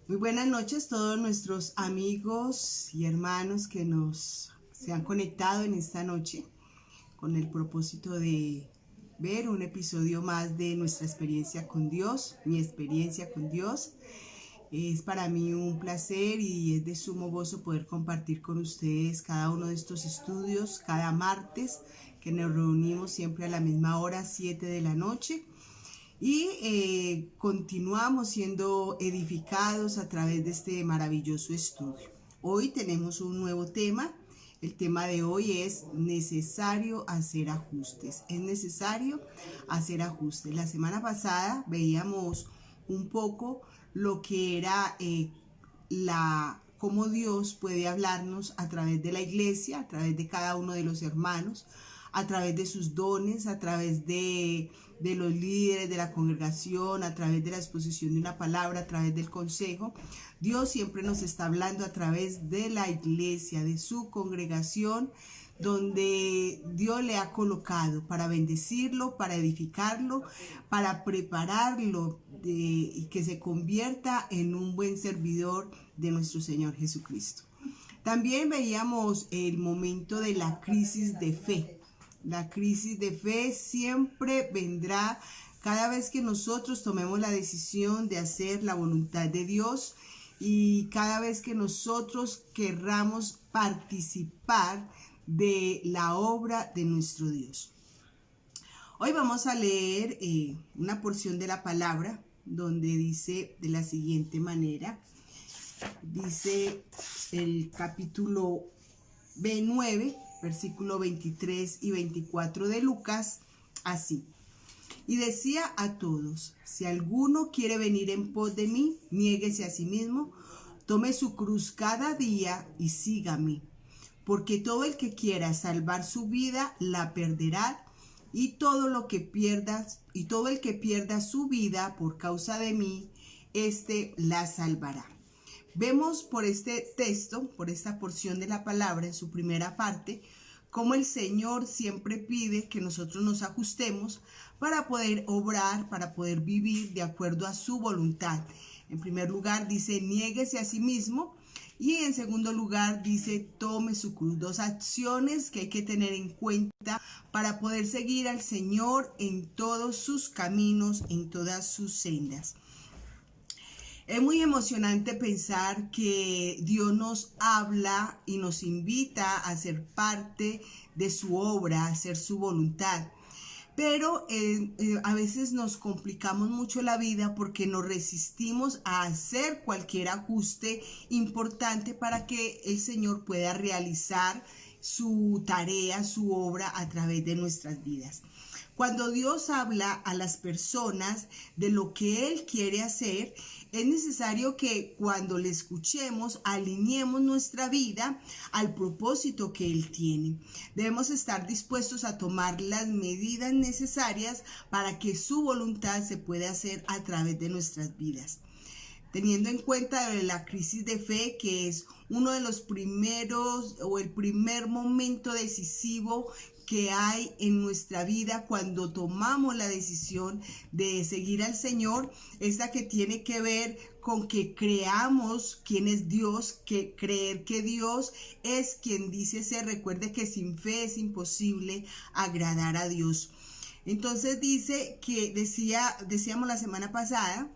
Muy buenas noches a todos nuestros amigos y hermanos que se han conectado en esta noche con el propósito de ver un episodio más de nuestra experiencia con Dios, mi experiencia con Dios. Es para mí un placer y es de sumo gozo poder compartir con ustedes cada uno de estos estudios cada martes, que nos reunimos siempre a la misma hora, 7 de la noche. Y continuamos siendo edificados a través de este maravilloso estudio. Hoy tenemos un nuevo tema. El tema de hoy es necesario hacer ajustes. Es necesario hacer ajustes. La semana pasada veíamos un poco lo que era cómo Dios puede hablarnos a través de la iglesia, a través de cada uno de los hermanos, a través de sus dones, a través de los líderes de la congregación, a través de la exposición de una palabra, a través del consejo. Dios siempre nos está hablando a través de la iglesia, de su congregación, donde Dios le ha colocado para bendecirlo, para edificarlo, para prepararlo y que se convierta en un buen servidor de nuestro Señor Jesucristo. También veíamos el momento de la crisis de fe. La crisis de fe siempre vendrá cada vez que nosotros tomemos la decisión de hacer la voluntad de Dios y cada vez que nosotros querramos participar de la obra de nuestro Dios. Hoy vamos a leer una porción de la palabra donde dice de la siguiente manera. Dice el capítulo 9, versículo 23 y 24 de Lucas, así. Y decía a todos: si alguno quiere venir en pos de mí, niéguese a sí mismo, tome su cruz cada día y sígame. Porque todo el que quiera salvar su vida la perderá, y todo el que pierda su vida por causa de mí, éste la salvará. Vemos por este texto, por esta porción de la palabra en su primera parte, cómo el Señor siempre pide que nosotros nos ajustemos para poder obrar, para poder vivir de acuerdo a su voluntad. En primer lugar dice, niéguese a sí mismo, y en segundo lugar dice, tome su cruz. Dos acciones que hay que tener en cuenta para poder seguir al Señor en todos sus caminos, en todas sus sendas. Es muy emocionante pensar que Dios nos habla y nos invita a ser parte de su obra, a hacer su voluntad. Pero a veces nos complicamos mucho la vida porque nos resistimos a hacer cualquier ajuste importante para que el Señor pueda realizar su tarea, su obra a través de nuestras vidas. Cuando Dios habla a las personas de lo que Él quiere hacer, es necesario que cuando le escuchemos alineemos nuestra vida al propósito que Él tiene. Debemos estar dispuestos a tomar las medidas necesarias para que su voluntad se pueda hacer a través de nuestras vidas. Teniendo en cuenta la crisis de fe, que es uno de los primeros o el primer momento decisivo que hay en nuestra vida cuando tomamos la decisión de seguir al Señor, esta que tiene que ver con que creamos quién es Dios, que creer que Dios es quien dice ser. Recuerde que sin fe es imposible agradar a Dios. Entonces dice que decíamos la semana pasada,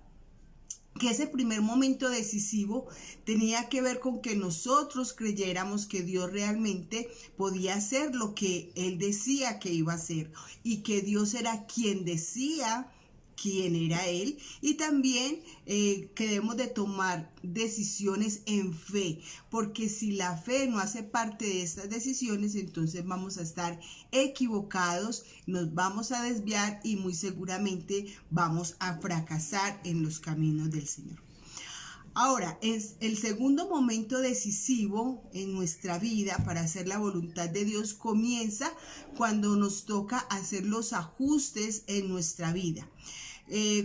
que ese primer momento decisivo tenía que ver con que nosotros creyéramos que Dios realmente podía hacer lo que Él decía que iba a hacer y que Dios era quien decía quién era Él, y también que debemos de tomar decisiones en fe, porque si la fe no hace parte de estas decisiones, entonces vamos a estar equivocados, nos vamos a desviar y muy seguramente vamos a fracasar en los caminos del Señor. Ahora, es el segundo momento decisivo en nuestra vida para hacer la voluntad de Dios comienza cuando nos toca hacer los ajustes en nuestra vida.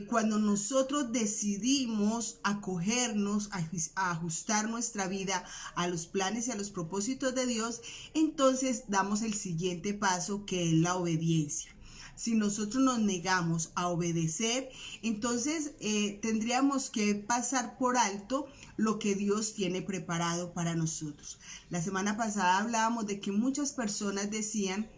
Cuando nosotros decidimos acogernos a ajustar nuestra vida a los planes y a los propósitos de Dios, entonces damos el siguiente paso, que es la obediencia. si nosotros nos negamos a obedecer, entonces tendríamos que pasar por alto lo que Dios tiene preparado para nosotros. La semana pasada hablábamos de que muchas personas decían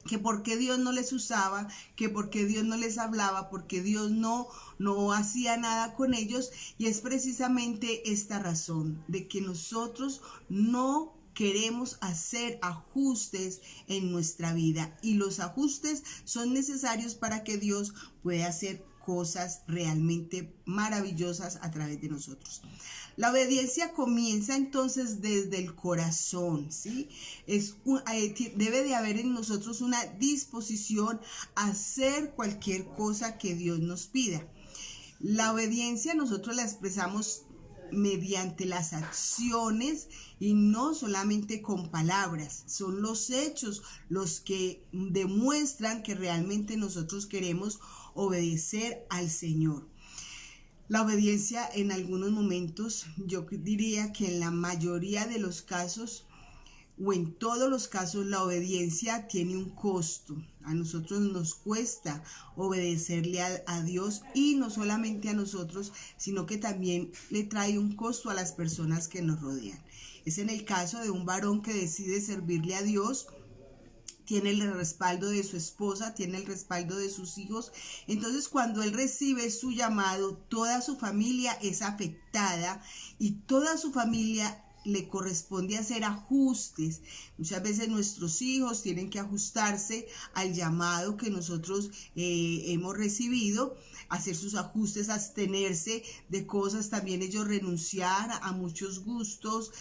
que por qué Dios no les usaba, que por qué Dios no les hablaba, porque Dios no hacía nada con ellos, y es precisamente esta razón, de que nosotros no queremos hacer ajustes en nuestra vida, y los ajustes son necesarios para que Dios pueda hacer cosas realmente maravillosas a través de nosotros. La obediencia comienza entonces desde el corazón, ¿sí? Debe de haber en nosotros una disposición a hacer cualquier cosa que Dios nos pida. La obediencia nosotros la expresamos mediante las acciones y no solamente con palabras. Son los hechos los que demuestran que realmente nosotros queremos obedecer al Señor. La obediencia en algunos momentos, yo diría que en la mayoría de los casos o en todos los casos, la obediencia tiene un costo. A nosotros nos cuesta obedecerle a Dios, y no solamente a nosotros, sino que también le trae un costo a las personas que nos rodean. Es en el caso de un varón que decide servirle a Dios. Tiene el respaldo de su esposa, tiene el respaldo de sus hijos. Entonces, cuando él recibe su llamado, toda su familia es afectada y toda su familia le corresponde hacer ajustes. Muchas veces nuestros hijos tienen que ajustarse al llamado que nosotros hemos recibido, hacer sus ajustes, abstenerse de cosas, también ellos renunciar a muchos gustos,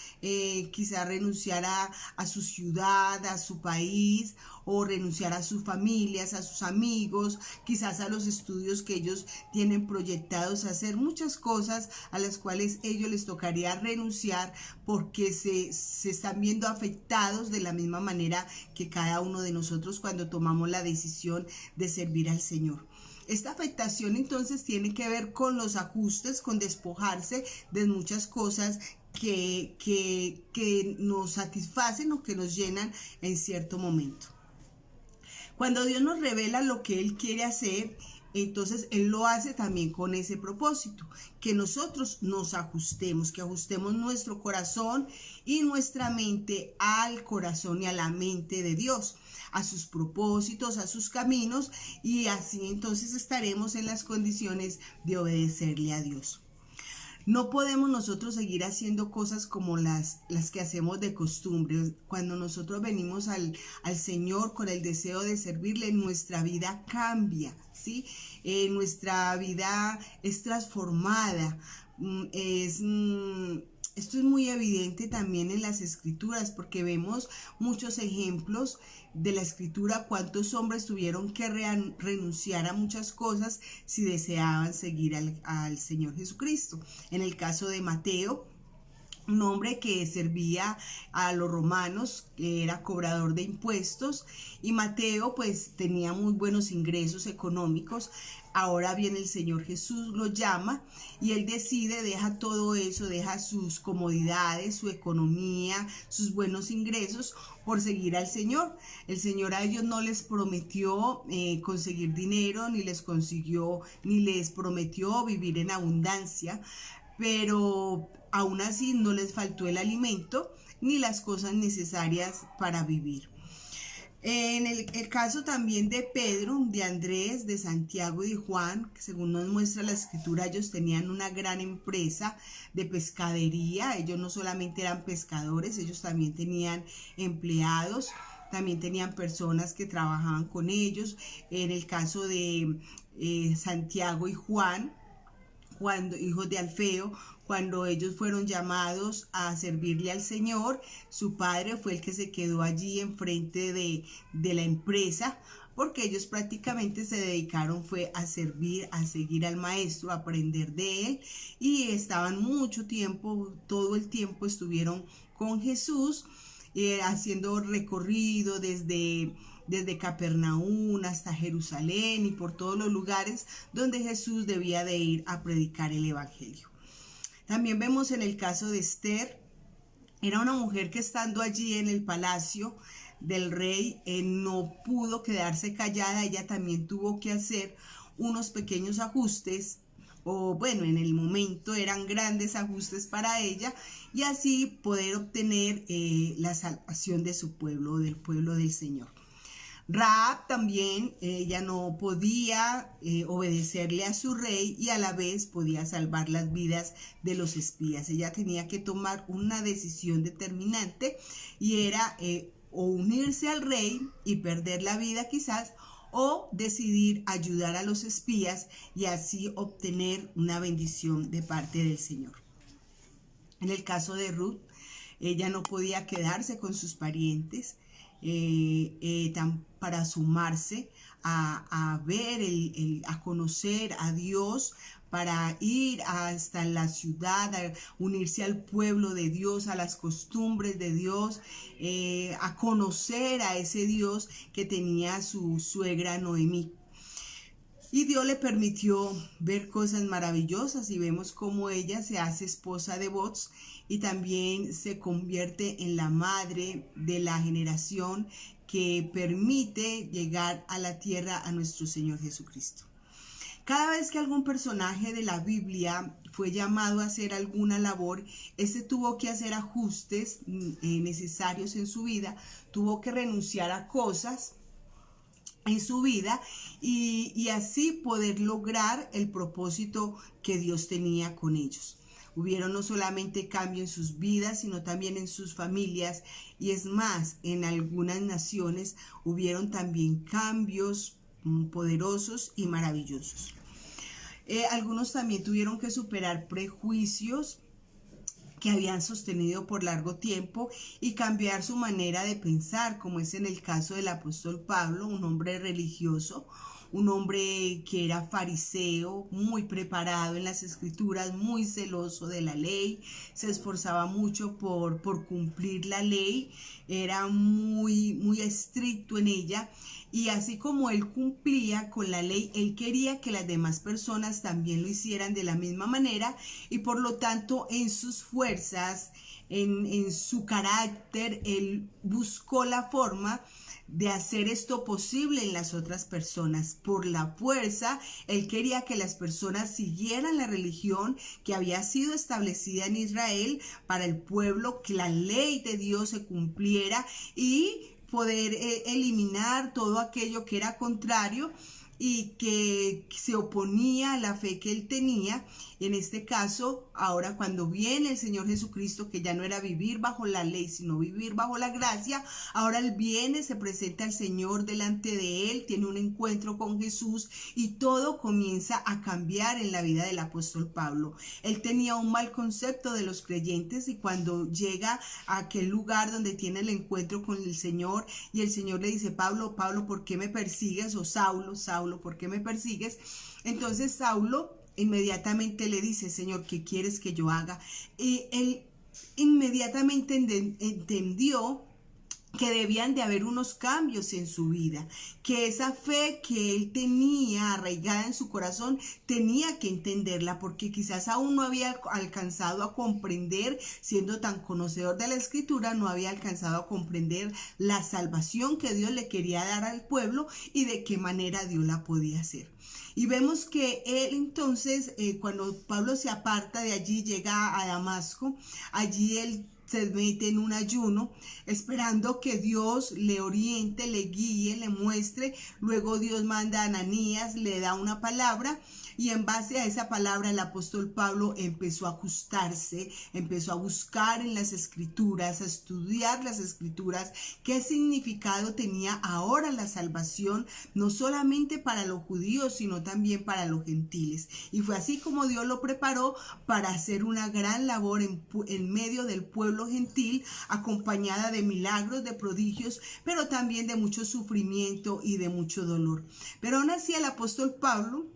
quizá renunciar a su ciudad, a su país, o renunciar a sus familias, a sus amigos, quizás a los estudios que ellos tienen proyectados, hacer muchas cosas a las cuales ellos les tocaría renunciar, porque se están viendo afectados de la misma manera que cada uno de nosotros cuando tomamos la decisión de servir al Señor. Esta afectación entonces tiene que ver con los ajustes, con despojarse de muchas cosas que nos satisfacen o que nos llenan en cierto momento. Cuando Dios nos revela lo que Él quiere hacer, entonces Él lo hace también con ese propósito, que nosotros nos ajustemos, que ajustemos nuestro corazón y nuestra mente al corazón y a la mente de Dios, a sus propósitos, a sus caminos, y así entonces estaremos en las condiciones de obedecerle a Dios. No podemos nosotros seguir haciendo cosas como las que hacemos de costumbre. Cuando nosotros venimos al Señor con el deseo de servirle, nuestra vida cambia, ¿sí? Nuestra vida es transformada. Esto es muy evidente también en las Escrituras, porque vemos muchos ejemplos de la Escritura, cuántos hombres tuvieron que renunciar a muchas cosas si deseaban seguir al Señor Jesucristo. En el caso de Mateo, un hombre que servía a los romanos, que era cobrador de impuestos, y Mateo pues tenía muy buenos ingresos económicos. Ahora bien, el Señor Jesús lo llama y él decide, deja todo eso, deja sus comodidades, su economía, sus buenos ingresos por seguir al Señor. El Señor a ellos no les prometió conseguir dinero, ni les prometió vivir en abundancia, pero aún así no les faltó el alimento ni las cosas necesarias para vivir. En el caso también de Pedro, de Andrés, de Santiago y de Juan, que según nos muestra la Escritura, ellos tenían una gran empresa de pescadería. Ellos no solamente eran pescadores, ellos también tenían empleados, también tenían personas que trabajaban con ellos. En el caso de Santiago y Juan, hijos de Alfeo, cuando ellos fueron llamados a servirle al Señor, su padre fue el que se quedó allí enfrente de la empresa, porque ellos prácticamente se dedicaron fue a servir, a seguir al maestro, a aprender de él, y estaban mucho tiempo, todo el tiempo estuvieron con Jesús, haciendo recorrido desde Capernaum hasta Jerusalén y por todos los lugares donde Jesús debía de ir a predicar el evangelio. También vemos en el caso de Esther, era una mujer que estando allí en el palacio del rey no pudo quedarse callada, ella también tuvo que hacer unos pequeños ajustes, o bueno, en el momento eran grandes ajustes para ella, y así poder obtener la salvación de su pueblo, del pueblo del Señor. Rahab también, ella no podía obedecerle a su rey y a la vez podía salvar las vidas de los espías. Ella tenía que tomar una decisión determinante y era o unirse al rey y perder la vida quizás, o decidir ayudar a los espías y así obtener una bendición de parte del Señor. En el caso de Ruth, ella no podía quedarse con sus parientes para sumarse a ver, a conocer a Dios, para ir hasta la ciudad, a unirse al pueblo de Dios, a las costumbres de Dios, a conocer a ese Dios que tenía su suegra Noemí. Y Dios le permitió ver cosas maravillosas y vemos cómo ella se hace esposa de Booz y también se convierte en la madre de la generación que permite llegar a la tierra a nuestro Señor Jesucristo. Cada vez que algún personaje de la Biblia fue llamado a hacer alguna labor, este tuvo que hacer ajustes necesarios en su vida, tuvo que renunciar a cosas en su vida y así poder lograr el propósito que Dios tenía con ellos. Hubieron no solamente cambio en sus vidas, sino también en sus familias, y es más, en algunas naciones hubieron también cambios poderosos y maravillosos. Algunos también tuvieron que superar prejuicios que habían sostenido por largo tiempo y cambiar su manera de pensar, como es en el caso del apóstol Pablo, un hombre religioso, un hombre que era fariseo, muy preparado en las escrituras, muy celoso de la ley, se esforzaba mucho por cumplir la ley, era muy estricto en ella, y así como él cumplía con la ley, él quería que las demás personas también lo hicieran de la misma manera, y por lo tanto en sus fuerzas, en su carácter, él buscó la forma de hacer esto posible en las otras personas. Por la fuerza, él quería que las personas siguieran la religión que había sido establecida en Israel para el pueblo, que la ley de Dios se cumpliera y poder eliminar todo aquello que era contrario y que se oponía a la fe que él tenía. En este caso, ahora cuando viene el Señor Jesucristo, que ya no era vivir bajo la ley, sino vivir bajo la gracia, ahora él viene, se presenta al Señor delante de él, tiene un encuentro con Jesús y todo comienza a cambiar en la vida del apóstol Pablo. Él tenía un mal concepto de los creyentes y cuando llega a aquel lugar donde tiene el encuentro con el Señor y el Señor le dice: Pablo, Pablo, ¿por qué me persigues? O Saulo, Saulo, ¿por qué me persigues? Entonces Saulo inmediatamente le dice: Señor, ¿qué quieres que yo haga? Y él inmediatamente entendió que debían de haber unos cambios en su vida, que esa fe que él tenía arraigada en su corazón tenía que entenderla, porque quizás aún no había alcanzado a comprender, siendo tan conocedor de la escritura, no había alcanzado a comprender la salvación que Dios le quería dar al pueblo y de qué manera Dios la podía hacer. Y vemos que él entonces, cuando Pablo se aparta de allí, llega a Damasco, allí él se mete en un ayuno, esperando que Dios le oriente, le guíe, le muestre. Luego Dios manda a Ananías, le da una palabra, y en base a esa palabra el apóstol Pablo empezó a ajustarse, empezó a buscar en las escrituras, a estudiar las escrituras, qué significado tenía ahora la salvación, no solamente para los judíos, sino también para los gentiles. Y fue así como Dios lo preparó para hacer una gran labor en medio del pueblo gentil, acompañada de milagros, de prodigios, pero también de mucho sufrimiento y de mucho dolor. Pero aún así el apóstol Pablo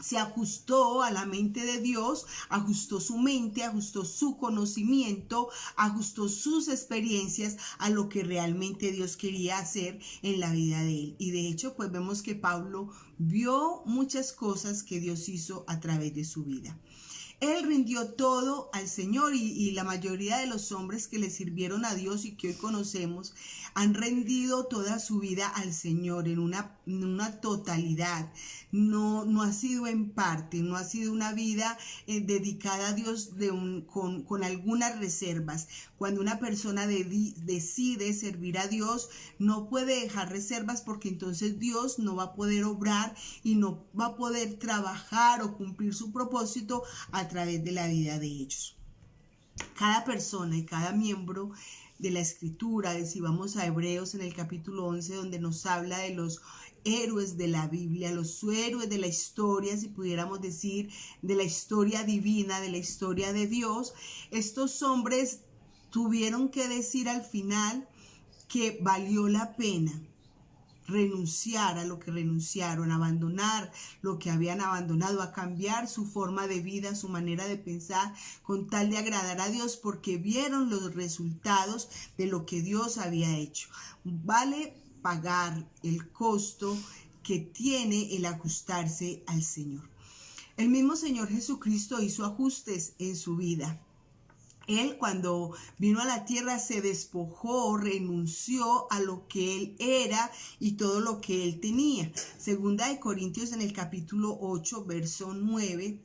se ajustó a la mente de Dios, ajustó su mente, ajustó su conocimiento, ajustó sus experiencias a lo que realmente Dios quería hacer en la vida de él. Y de hecho, pues vemos que Pablo vio muchas cosas que Dios hizo a través de su vida. Él rindió todo al Señor y la mayoría de los hombres que le sirvieron a Dios y que hoy conocemos han rendido toda su vida al Señor en una totalidad. No ha sido en parte, no ha sido una vida dedicada a Dios con algunas reservas. Cuando una persona decide servir a Dios, no puede dejar reservas porque entonces Dios no va a poder obrar y no va a poder trabajar o cumplir su propósito a través de la vida de ellos. Cada persona y cada miembro de la escritura, si vamos a Hebreos en el capítulo 11, donde nos habla de los héroes de la Biblia, los héroes de la historia, si pudiéramos decir, de la historia divina, de la historia de Dios, estos hombres tuvieron que decir al final que valió la pena renunciar a lo que renunciaron, abandonar lo que habían abandonado, a cambiar su forma de vida, su manera de pensar, con tal de agradar a Dios, porque vieron los resultados de lo que Dios había hecho. Vale pagar el costo que tiene el ajustarse al Señor. El mismo Señor Jesucristo hizo ajustes en su vida. Él, cuando vino a la tierra, se despojó, renunció a lo que él era y todo lo que él tenía. Segunda de Corintios en el capítulo 8, verso 9,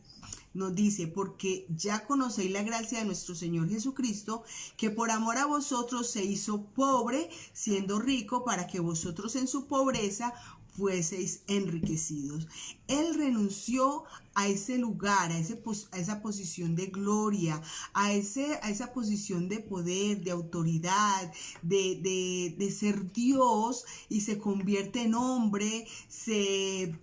nos dice: porque ya conocéis la gracia de nuestro Señor Jesucristo, que por amor a vosotros se hizo pobre, siendo rico, para que vosotros en su pobreza fueseis enriquecidos. Él renunció a ese lugar, a esa posición de gloria, a esa posición de poder, de autoridad, de ser Dios, y se convierte en hombre, se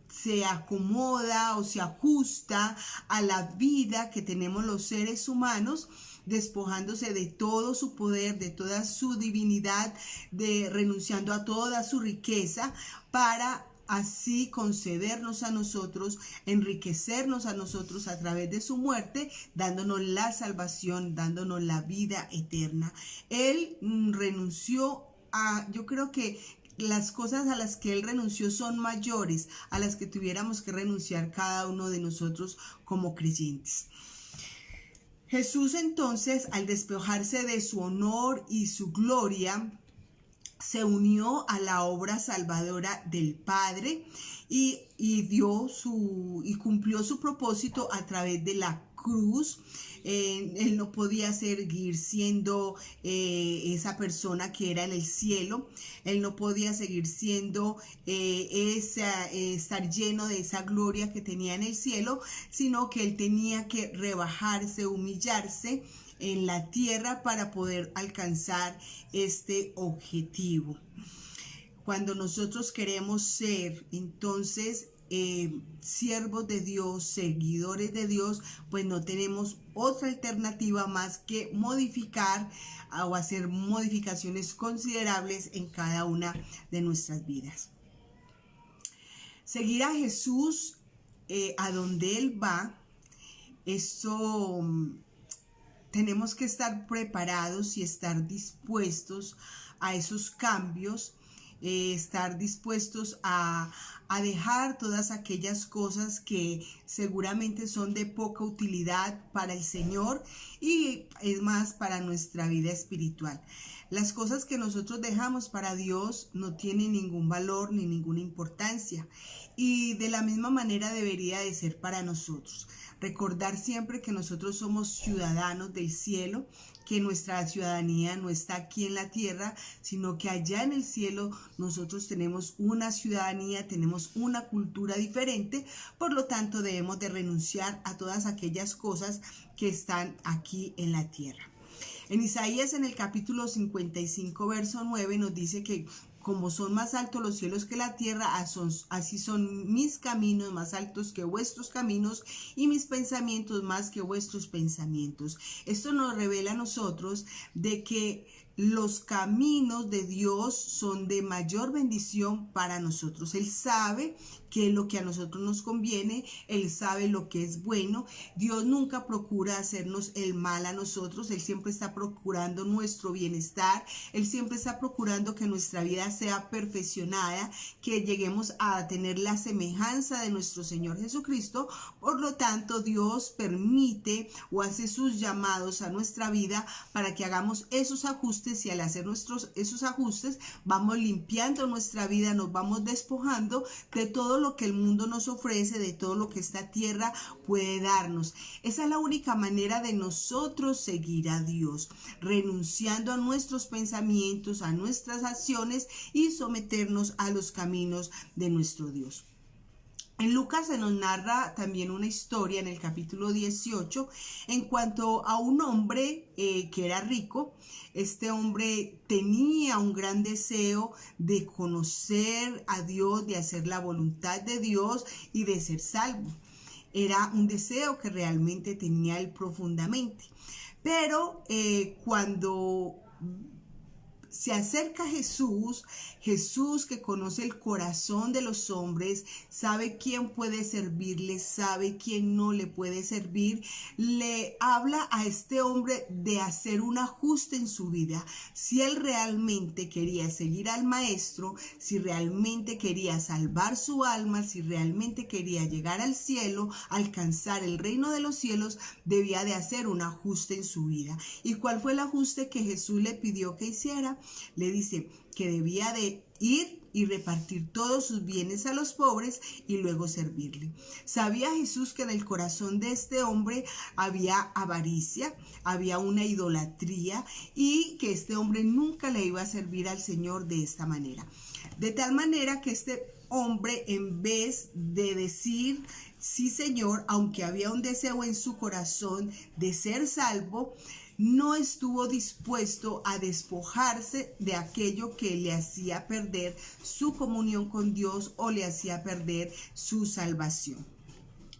acomoda o se ajusta a la vida que tenemos los seres humanos, despojándose de todo su poder, de toda su divinidad, renunciando a toda su riqueza, para así concedernos a nosotros, enriquecernos a nosotros a través de su muerte, dándonos la salvación, dándonos la vida eterna. Él renunció yo creo que las cosas a las que él renunció son mayores a las que tuviéramos que renunciar cada uno de nosotros como creyentes. Jesús entonces, al despojarse de su honor y su gloria, se unió a la obra salvadora del Padre y cumplió su propósito a través de la cruz. Él no podía seguir siendo esa persona que era en el cielo. Él no podía seguir siendo estar lleno de esa gloria que tenía en el cielo, sino que él tenía que rebajarse, humillarse en la tierra para poder alcanzar este objetivo. Cuando nosotros queremos ser entonces siervos de Dios, seguidores de Dios, pues no tenemos otra alternativa más que modificar o hacer modificaciones considerables en cada una de nuestras vidas. Seguir a Jesús a donde Él va, eso tenemos que estar preparados y estar dispuestos a esos cambios, estar dispuestos a dejar todas aquellas cosas que seguramente son de poca utilidad para el Señor y es más para nuestra vida espiritual. Las cosas que nosotros dejamos para Dios no tienen ningún valor ni ninguna importancia, y de la misma manera debería de ser para nosotros. Recordar siempre que nosotros somos ciudadanos del cielo, que nuestra ciudadanía no está aquí en la tierra, sino que allá en el cielo nosotros tenemos una ciudadanía, tenemos una cultura diferente. Por lo tanto, debemos de renunciar a todas aquellas cosas que están aquí en la tierra. En Isaías, en el capítulo 55, verso 9, nos dice que como son más altos los cielos que la tierra, así son mis caminos más altos que vuestros caminos y mis pensamientos más que vuestros pensamientos. Esto nos revela a nosotros de que los caminos de Dios son de mayor bendición para nosotros. Él sabe qué es lo que a nosotros nos conviene, Él sabe lo que es bueno. Dios nunca procura hacernos el mal a nosotros, Él siempre está procurando nuestro bienestar, Él siempre está procurando que nuestra vida sea perfeccionada, que lleguemos a tener la semejanza de nuestro Señor Jesucristo. Por lo tanto, Dios permite o hace sus llamados a nuestra vida para que hagamos esos ajustes, y al hacer esos ajustes vamos limpiando nuestra vida, nos vamos despojando de todo lo que el mundo nos ofrece, de todo lo que esta tierra puede darnos. Esa es la única manera de nosotros seguir a Dios, renunciando a nuestros pensamientos, a nuestras acciones y someternos a los caminos de nuestro Dios. En Lucas se nos narra también una historia en el capítulo 18 en cuanto a un hombre que era rico. Este hombre tenía un gran deseo de conocer a Dios, de hacer la voluntad de Dios y de ser salvo. Era un deseo que realmente tenía él profundamente. Pero cuando se acerca a Jesús, Jesús que conoce el corazón de los hombres, sabe quién puede servirle, sabe quién no le puede servir, le habla a este hombre de hacer un ajuste en su vida. Si él realmente quería seguir al maestro, si realmente quería salvar su alma, si realmente quería llegar al cielo, alcanzar el reino de los cielos, debía de hacer un ajuste en su vida. ¿Y cuál fue el ajuste que Jesús le pidió que hiciera? Le dice que debía de ir y repartir todos sus bienes a los pobres y luego servirle. Sabía Jesús que en el corazón de este hombre había avaricia, había una idolatría, y que este hombre nunca le iba a servir al Señor de esta manera. De tal manera que este hombre, en vez de decir sí, Señor, aunque había un deseo en su corazón de ser salvo, no estuvo dispuesto a despojarse de aquello que le hacía perder su comunión con Dios o le hacía perder su salvación.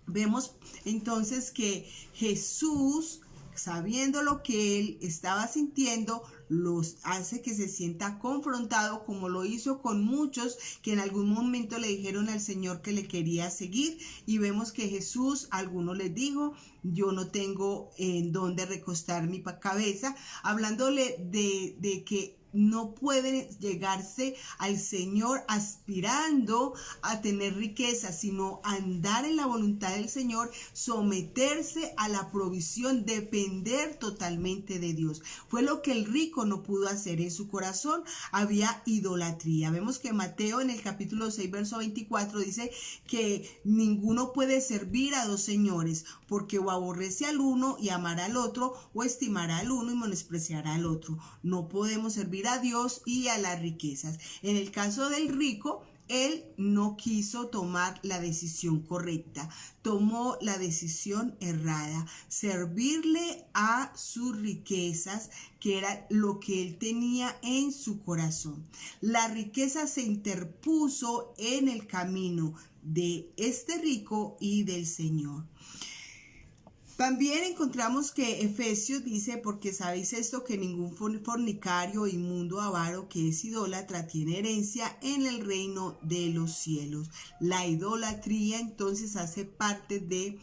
Vemos entonces que Jesús, sabiendo lo que él estaba sintiendo, los hace que se sienta confrontado, como lo hizo con muchos que en algún momento le dijeron al Señor que le quería seguir. Y vemos que Jesús a algunos les dijo: yo no tengo en dónde recostar mi cabeza, hablándole de que no puede llegarse al Señor aspirando a tener riqueza, sino andar en la voluntad del Señor, someterse a la provisión, depender totalmente de Dios. Fue lo que el rico no pudo hacer. En su corazón había idolatría. Vemos que Mateo en el capítulo 6, verso 24 dice que ninguno puede servir a dos señores, porque o aborrece al uno y amará al otro, o estimará al uno y menospreciará al otro. No podemos servir a Dios y a las riquezas. En el caso del rico, él no quiso tomar la decisión correcta, tomó la decisión errada, servirle a sus riquezas, que era lo que él tenía en su corazón. La riqueza se interpuso en el camino de este rico y del Señor. También encontramos que Efesios dice: porque sabéis esto, que ningún fornicario, inmundo, avaro, que es idólatra, tiene herencia en el reino de los cielos. La idolatría entonces hace parte de,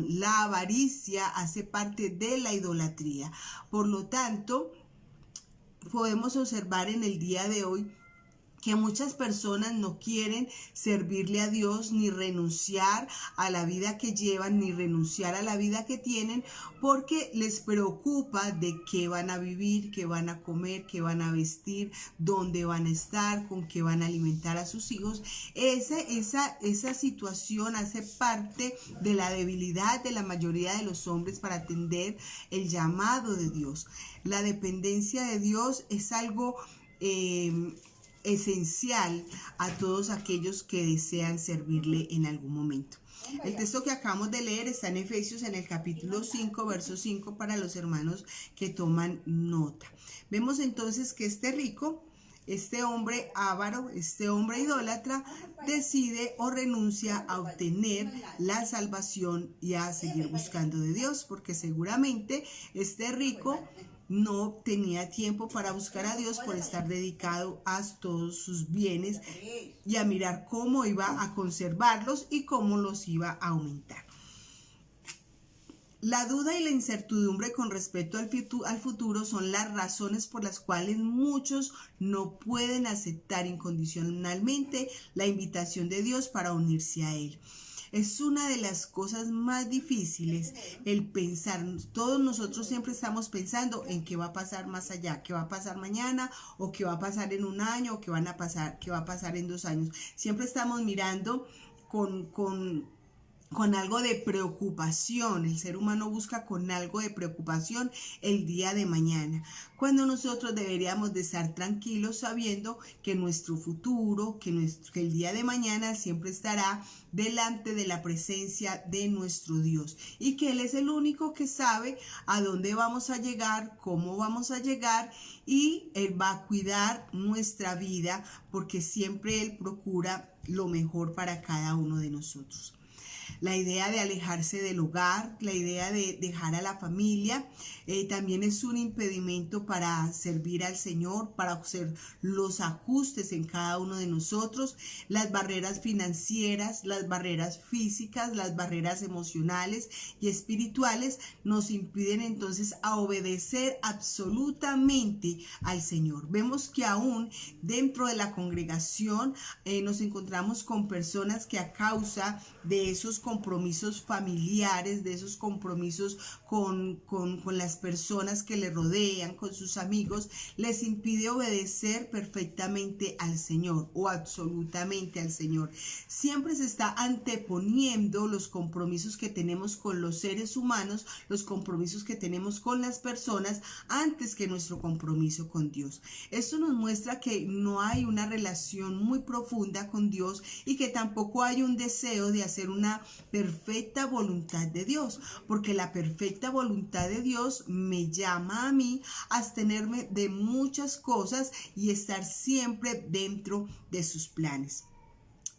la avaricia hace parte de la idolatría. Por lo tanto, podemos observar en el día de hoy que muchas personas no quieren servirle a Dios, ni renunciar a la vida que llevan, ni renunciar a la vida que tienen, porque les preocupa de qué van a vivir, qué van a comer, qué van a vestir, dónde van a estar, con qué van a alimentar a sus hijos. Esa situación hace parte de la debilidad de la mayoría de los hombres para atender el llamado de Dios. La dependencia de Dios es algo esencial a todos aquellos que desean servirle en algún momento. El texto que acabamos de leer está en Efesios en el capítulo 5, verso 5, para los hermanos que toman nota. Vemos entonces que este rico este hombre avaro, este hombre idólatra, decide o renuncia a obtener la salvación y a seguir buscando de Dios, porque seguramente este rico no tenía tiempo para buscar a Dios por estar dedicado a todos sus bienes y a mirar cómo iba a conservarlos y cómo los iba a aumentar. La duda y la incertidumbre con respecto al futuro son las razones por las cuales muchos no pueden aceptar incondicionalmente la invitación de Dios para unirse a Él. Es una de las cosas más difíciles el pensar. Todos nosotros siempre estamos pensando en qué va a pasar más allá, qué va a pasar mañana, o qué va a pasar en un año, o qué va a pasar en 2 años. Siempre estamos mirando con algo de preocupación. El ser humano busca con algo de preocupación el día de mañana, cuando nosotros deberíamos de estar tranquilos sabiendo que nuestro futuro, que el día de mañana siempre estará delante de la presencia de nuestro Dios, y que Él es el único que sabe a dónde vamos a llegar, cómo vamos a llegar, y Él va a cuidar nuestra vida, porque siempre Él procura lo mejor para cada uno de nosotros. La idea de alejarse del hogar, la idea de dejar a la familia, también es un impedimento para servir al Señor, para hacer los ajustes en cada uno de nosotros. Las barreras financieras, las barreras físicas, las barreras emocionales y espirituales nos impiden entonces a obedecer absolutamente al Señor. Vemos que aún dentro de la congregación nos encontramos con personas que a causa de esos compromisos familiares, de esos compromisos con las personas que le rodean, con sus amigos, les impide obedecer perfectamente al Señor o absolutamente al Señor. Siempre se está anteponiendo los compromisos que tenemos con los seres humanos, los compromisos que tenemos con las personas, antes que nuestro compromiso con Dios. Esto nos muestra que no hay una relación muy profunda con Dios, y que tampoco hay un deseo de hacer una perfecta voluntad de Dios, porque la perfecta voluntad de Dios me llama a mí a abstenerme de muchas cosas y estar siempre dentro de sus planes.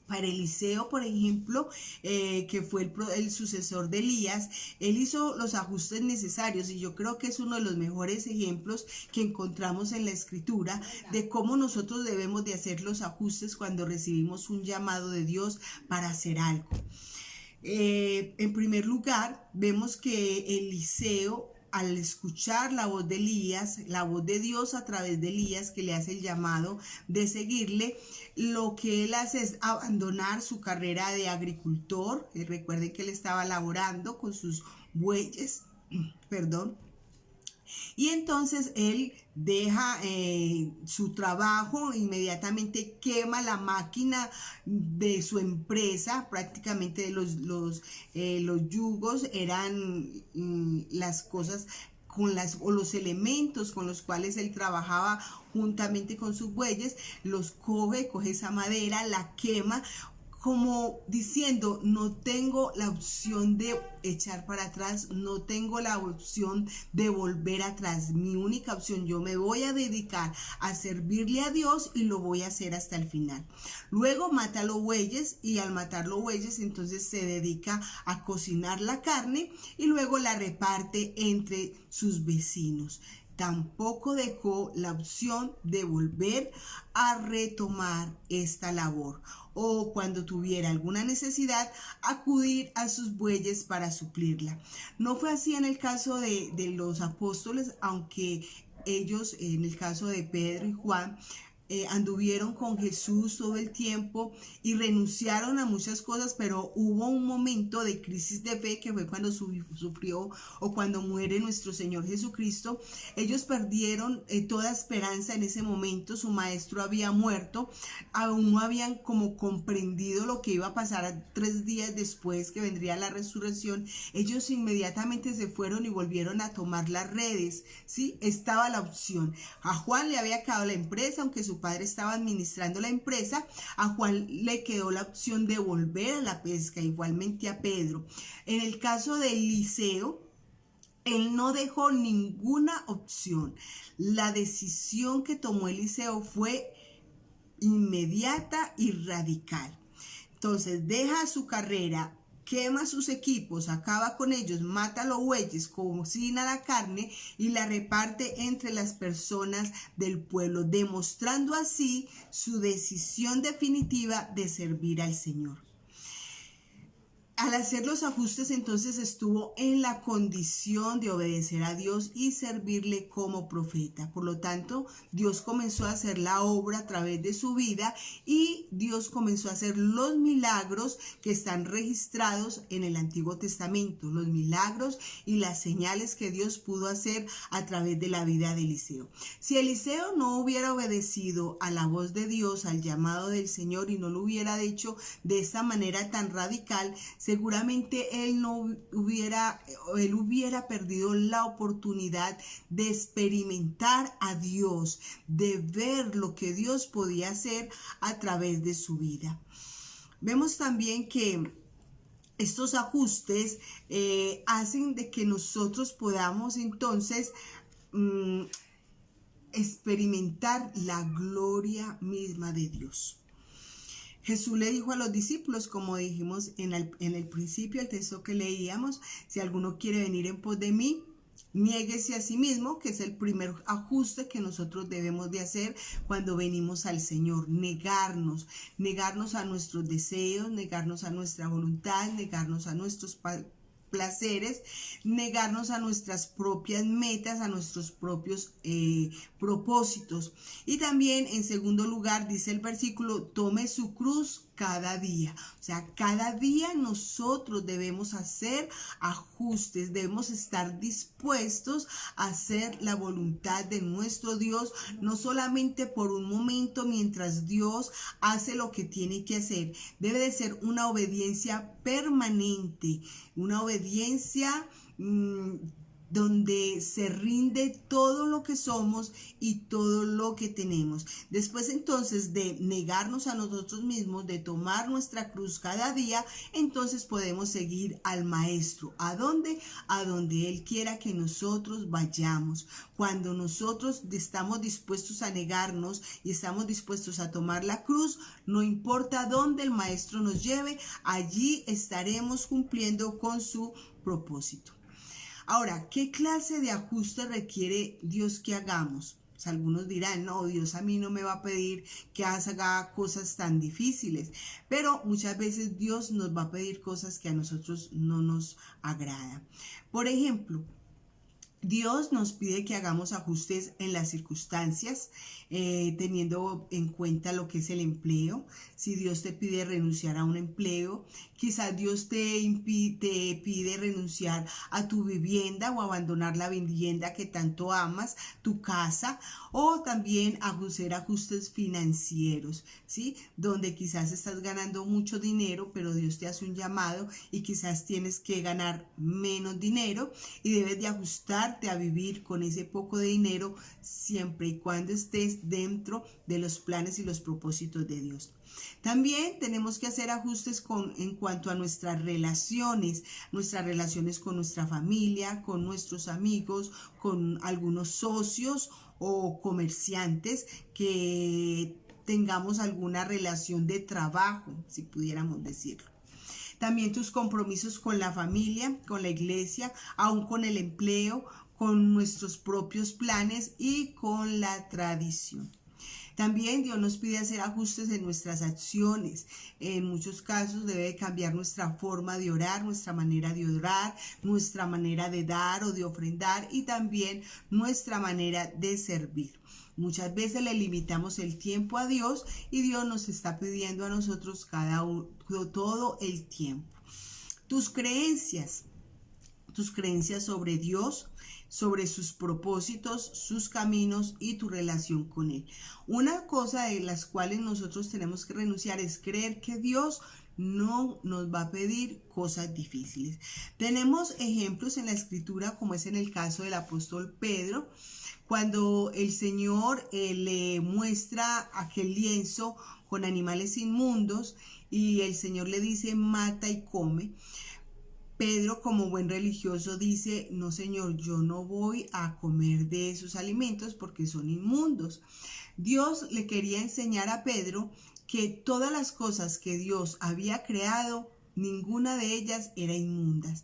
Para Eliseo, por ejemplo, que fue el sucesor de Elías, él hizo los ajustes necesarios, y yo creo que es uno de los mejores ejemplos que encontramos en la Escritura de cómo nosotros debemos de hacer los ajustes cuando recibimos un llamado de Dios para hacer algo. En primer lugar, vemos que Eliseo, al escuchar la voz de Elías, la voz de Dios a través de Elías, que le hace el llamado de seguirle, lo que él hace es abandonar su carrera de agricultor. Recuerden que él estaba laborando con sus bueyes, perdón. Y entonces él deja su trabajo, inmediatamente quema la máquina de su empresa. Prácticamente los yugos eran las cosas o los elementos con los cuales él trabajaba juntamente con sus bueyes. Los coge esa madera, la quema, como diciendo: no tengo la opción de echar para atrás, no tengo la opción de volver atrás. Mi única opción, yo me voy a dedicar a servirle a Dios, y lo voy a hacer hasta el final. Luego mata a los bueyes, y al matar los bueyes entonces se dedica a cocinar la carne y luego la reparte entre sus vecinos. Tampoco dejó la opción de volver a retomar esta labor, o cuando tuviera alguna necesidad, acudir a sus bueyes para suplirla. No fue así en el caso de los apóstoles, aunque ellos, en el caso de Pedro y Juan, anduvieron con Jesús todo el tiempo y renunciaron a muchas cosas, pero hubo un momento de crisis de fe, que fue cuando sufrió o cuando muere nuestro Señor Jesucristo. Ellos perdieron toda esperanza en ese momento. Su maestro había muerto, aún no habían como comprendido lo que iba a pasar 3 días después, que vendría la resurrección. Ellos inmediatamente se fueron y volvieron a tomar las redes, ¿sí? Estaba la opción. A Juan le había quedado la empresa, aunque su padre estaba administrando la empresa. A Juan le quedó la opción de volver a la pesca, igualmente a Pedro. En el caso de Eliseo, él no dejó ninguna opción. La decisión que tomó Eliseo fue inmediata y radical. Entonces deja su carrera, quema sus equipos, acaba con ellos, mata los bueyes, cocina la carne y la reparte entre las personas del pueblo, demostrando así su decisión definitiva de servir al Señor. Al hacer los ajustes, entonces estuvo en la condición de obedecer a Dios y servirle como profeta. Por lo tanto, Dios comenzó a hacer la obra a través de su vida y Dios comenzó a hacer los milagros que están registrados en el Antiguo Testamento, los milagros y las señales que Dios pudo hacer a través de la vida de Eliseo. Si Eliseo no hubiera obedecido a la voz de Dios, al llamado del Señor, y no lo hubiera hecho de esta manera tan radical, seguramente él hubiera perdido la oportunidad de experimentar a Dios, de ver lo que Dios podía hacer a través de su vida. Vemos también que estos ajustes hacen de que nosotros podamos entonces experimentar la gloria misma de Dios. Jesús le dijo a los discípulos, como dijimos en el principio, el texto que leíamos, si alguno quiere venir en pos de mí, niéguese a sí mismo, que es el primer ajuste que nosotros debemos de hacer cuando venimos al Señor, negarnos a nuestros deseos, negarnos a nuestra voluntad, negarnos a nuestros placeres, negarnos a nuestras propias metas, a nuestros propios propósitos. Y también, en segundo lugar, dice el versículo, tome su cruz cada día. O sea, cada día nosotros debemos hacer ajustes, debemos estar dispuestos a hacer la voluntad de nuestro Dios, no solamente por un momento mientras Dios hace lo que tiene que hacer. Debe de ser una obediencia permanente, una obediencia donde se rinde todo lo que somos y todo lo que tenemos. Después entonces de negarnos a nosotros mismos, de tomar nuestra cruz cada día, entonces podemos seguir al Maestro. ¿A dónde? A donde Él quiera que nosotros vayamos. Cuando nosotros estamos dispuestos a negarnos y estamos dispuestos a tomar la cruz, no importa dónde el Maestro nos lleve, allí estaremos cumpliendo con su propósito. Ahora, ¿qué clase de ajuste requiere Dios que hagamos? Pues algunos dirán, no, Dios a mí no me va a pedir que haga cosas tan difíciles, pero muchas veces Dios nos va a pedir cosas que a nosotros no nos agradan. Por ejemplo, Dios nos pide que hagamos ajustes en las circunstancias, teniendo en cuenta lo que es el empleo. Si Dios te pide renunciar a un empleo, quizás Dios te pide renunciar a tu vivienda o abandonar la vivienda que tanto amas, tu casa, o también hacer ajustes financieros, ¿sí? Donde quizás estás ganando mucho dinero, pero Dios te hace un llamado y quizás tienes que ganar menos dinero y debes de ajustarte a vivir con ese poco de dinero siempre y cuando estés dentro de los planes y los propósitos de Dios. También tenemos que hacer ajustes en cuanto a nuestras relaciones con nuestra familia, con nuestros amigos, con algunos socios o comerciantes que tengamos alguna relación de trabajo, si pudiéramos decirlo. También tus compromisos con la familia, con la iglesia, aún con el empleo, con nuestros propios planes y con la tradición. También Dios nos pide hacer ajustes en nuestras acciones. En muchos casos debe cambiar nuestra forma de orar, nuestra manera de orar, nuestra manera de dar o de ofrendar y también nuestra manera de servir. Muchas veces le limitamos el tiempo a Dios y Dios nos está pidiendo a nosotros todo el tiempo. Tus creencias sobre Dios, sobre sus propósitos, sus caminos y tu relación con Él. Una cosa de las cuales nosotros tenemos que renunciar es creer que Dios no nos va a pedir cosas difíciles. Tenemos ejemplos en la Escritura, como es en el caso del apóstol Pedro, cuando el Señor le muestra aquel lienzo con animales inmundos y el Señor le dice mata y come. Pedro, como buen religioso, dice: no, Señor, yo no voy a comer de esos alimentos porque son inmundos. Dios le quería enseñar a Pedro que todas las cosas que Dios había creado, ninguna de ellas era inmundas.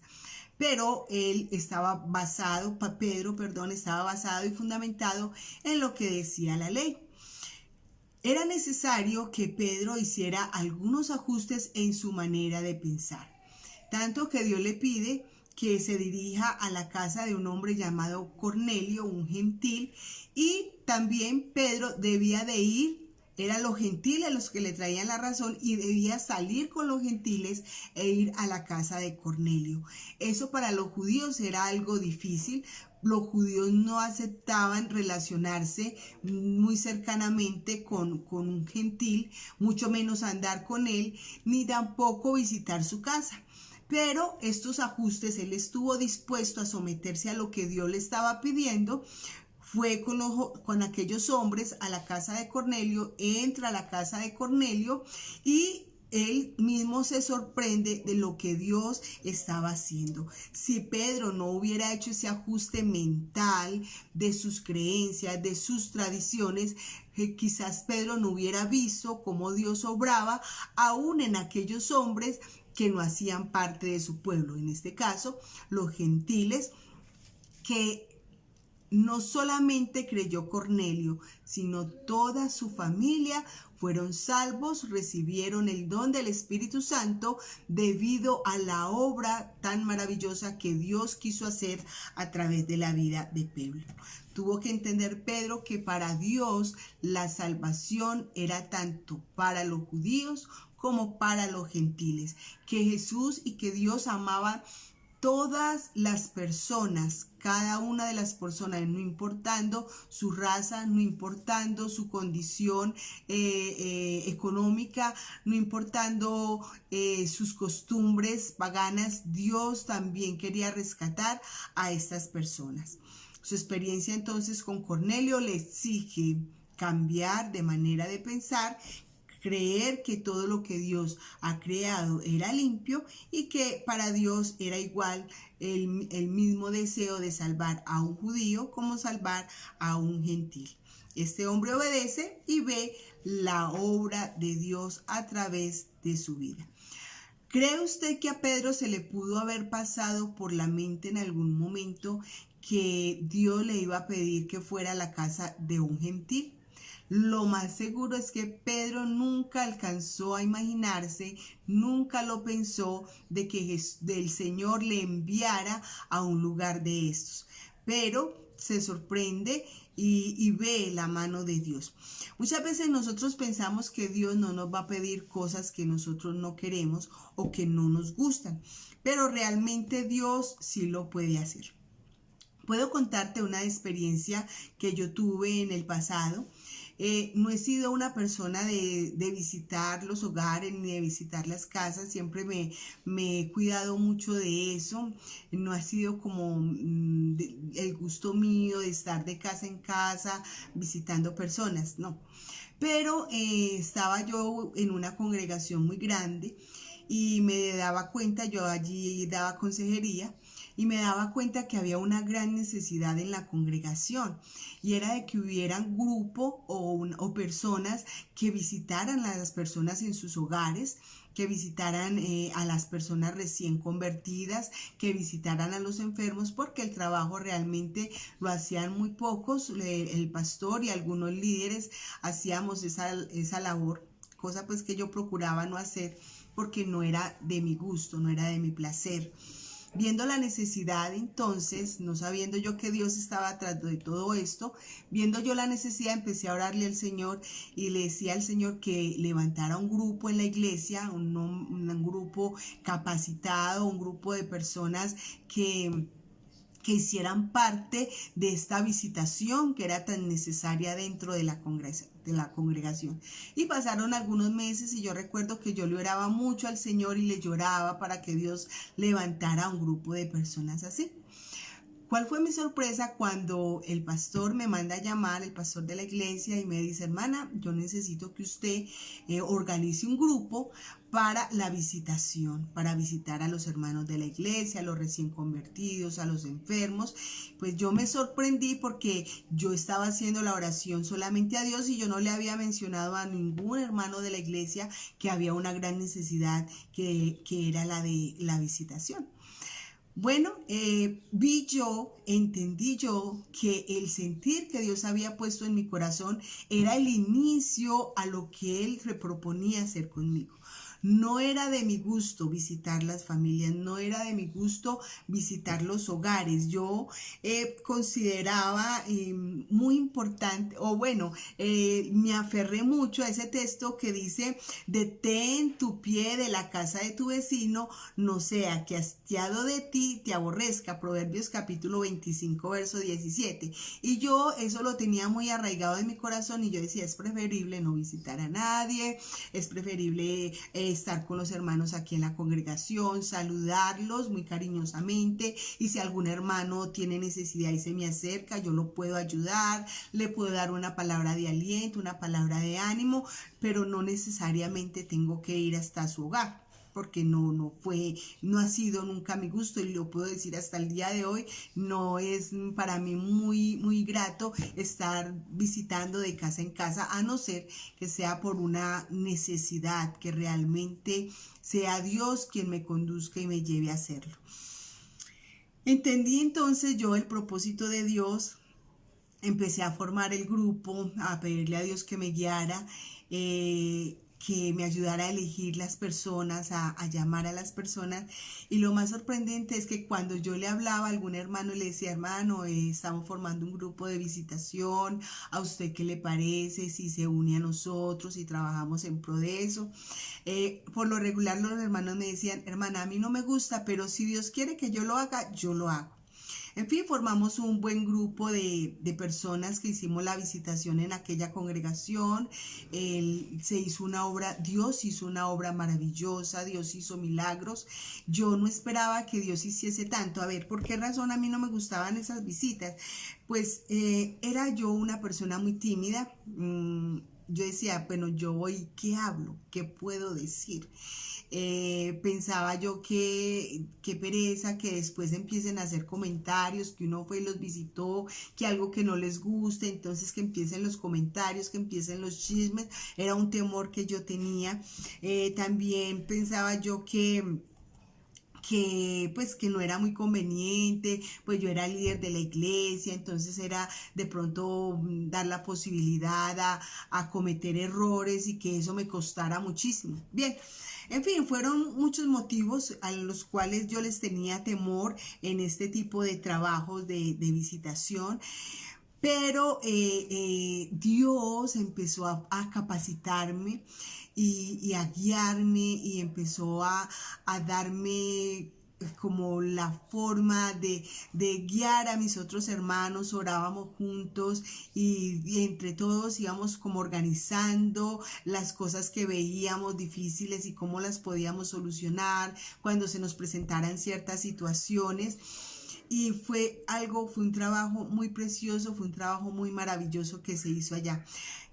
Pero Pedro, estaba basado y fundamentado en lo que decía la ley. Era necesario que Pedro hiciera algunos ajustes en su manera de pensar, tanto que Dios le pide que se dirija a la casa de un hombre llamado Cornelio, un gentil, y también Pedro debía de ir. Eran los gentiles los que le traían la razón y debía salir con los gentiles e ir a la casa de Cornelio. Eso para los judíos era algo difícil. Los judíos no aceptaban relacionarse muy cercanamente con un gentil, mucho menos andar con él, ni tampoco visitar su casa. Pero estos ajustes, él estuvo dispuesto a someterse a lo que Dios le estaba pidiendo. Fue con aquellos hombres a la casa de Cornelio, entra a la casa de Cornelio y él mismo se sorprende de lo que Dios estaba haciendo. Si Pedro no hubiera hecho ese ajuste mental de sus creencias, de sus tradiciones, quizás Pedro no hubiera visto cómo Dios obraba aún en aquellos hombres que no hacían parte de su pueblo. En este caso, los gentiles, que no solamente creyó Cornelio, sino toda su familia fueron salvos, recibieron el don del Espíritu Santo debido a la obra tan maravillosa que Dios quiso hacer a través de la vida de Pedro. Tuvo que entender Pedro que para Dios la salvación era tanto para los judíos como para los gentiles, que Jesús y que Dios amaban todas las personas, cada una de las personas, no importando su raza, no importando su condición económica, no importando sus costumbres paganas. Dios también quería rescatar a estas personas. Su experiencia entonces con Cornelio le exige cambiar de manera de pensar, creer que todo lo que Dios ha creado era limpio y que para Dios era igual el mismo deseo de salvar a un judío como salvar a un gentil. Este hombre obedece y ve la obra de Dios a través de su vida. ¿Cree usted que a Pedro se le pudo haber pasado por la mente en algún momento que Dios le iba a pedir que fuera a la casa de un gentil? Lo más seguro es que Pedro nunca alcanzó a imaginarse, nunca lo pensó de que el Señor le enviara a un lugar de estos. Pero se sorprende y ve la mano de Dios. Muchas veces nosotros pensamos que Dios no nos va a pedir cosas que nosotros no queremos o que no nos gustan, pero realmente Dios sí lo puede hacer. Puedo contarte una experiencia que yo tuve en el pasado. No he sido una persona de visitar los hogares ni de visitar las casas, siempre me he cuidado mucho de eso. No ha sido como el gusto mío de estar de casa en casa visitando personas, no. Pero estaba yo en una congregación muy grande y me daba cuenta, yo allí daba consejería, y me daba cuenta que había una gran necesidad en la congregación y era de que hubieran grupo o personas que visitaran a las personas en sus hogares, que visitaran a las personas recién convertidas, que visitaran a los enfermos, porque el trabajo realmente lo hacían muy pocos. El pastor y algunos líderes hacíamos esa labor, cosa pues que yo procuraba no hacer porque no era de mi gusto, no era de mi placer. Viendo la necesidad entonces, no sabiendo yo que Dios estaba atrás de todo esto, viendo yo la necesidad, empecé a orarle al Señor y le decía al Señor que levantara un grupo en la iglesia, un grupo capacitado, un grupo de personas que hicieran parte de esta visitación que era tan necesaria dentro de la congregación. Y pasaron algunos meses y yo recuerdo que yo le oraba mucho al Señor y le lloraba para que Dios levantara un grupo de personas así. ¿Cuál fue mi sorpresa cuando el pastor me manda a llamar, el pastor de la iglesia, y me dice, hermana, yo necesito que usted organice un grupo para la visitación, para visitar a los hermanos de la iglesia, a los recién convertidos, a los enfermos? Pues yo me sorprendí porque yo estaba haciendo la oración solamente a Dios y yo no le había mencionado a ningún hermano de la iglesia que había una gran necesidad que era la de la visitación. Bueno, entendí yo que el sentir que Dios había puesto en mi corazón era el inicio a lo que Él se proponía hacer conmigo. No era de mi gusto visitar las familias, no era de mi gusto visitar los hogares. Yo consideraba muy importante, me aferré mucho a ese texto que dice, detén tu pie de la casa de tu vecino, no sea que hastiado de ti te aborrezca. Proverbios capítulo 25, verso 17. Y yo eso lo tenía muy arraigado en mi corazón y yo decía, es preferible no visitar a nadie, es preferible estar con los hermanos aquí en la congregación, saludarlos muy cariñosamente, y si algún hermano tiene necesidad y se me acerca, yo lo puedo ayudar, le puedo dar una palabra de aliento, una palabra de ánimo, pero no necesariamente tengo que ir hasta su hogar, porque no ha sido nunca mi gusto, y lo puedo decir hasta el día de hoy. No es para mí muy grato estar visitando de casa en casa, a no ser que sea por una necesidad, que realmente sea Dios quien me conduzca y me lleve a hacerlo. Entendí entonces yo el propósito de Dios. Empecé a formar el grupo, a pedirle a Dios que me guiara, que me ayudara a elegir las personas, a llamar a las personas. Y lo más sorprendente es que cuando yo le hablaba a algún hermano, le decía, hermano, estamos formando un grupo de visitación, ¿a usted qué le parece si se une a nosotros y trabajamos en pro de eso? Por lo regular los hermanos me decían, hermana, a mí no me gusta, pero si Dios quiere que yo lo haga, yo lo hago. En fin, formamos un buen grupo de personas que hicimos la visitación en aquella congregación. Se hizo una obra, Dios hizo una obra maravillosa, Dios hizo milagros. Yo no esperaba que Dios hiciese tanto. A ver, ¿por qué razón a mí no me gustaban esas visitas? Pues era yo una persona muy tímida. Yo decía, bueno, yo voy, ¿qué hablo? ¿Qué puedo decir? Pensaba yo que pereza, que después empiecen a hacer comentarios, que uno fue y los visitó, que algo que no les guste, entonces que empiecen los comentarios, que empiecen los chismes. Era un temor que yo tenía. También pensaba yo que no era muy conveniente, pues yo era líder de la iglesia, entonces era de pronto dar la posibilidad a cometer errores y que eso me costara muchísimo. Bien, en fin, fueron muchos motivos a los cuales yo les tenía temor en este tipo de trabajos de visitación. Pero Dios empezó a capacitarme y a guiarme, y empezó a darme como la forma de guiar a mis otros hermanos. Orábamos juntos y entre todos íbamos como organizando las cosas que veíamos difíciles y cómo las podíamos solucionar cuando se nos presentaran ciertas situaciones. Y fue un trabajo muy precioso, fue un trabajo muy maravilloso que se hizo allá.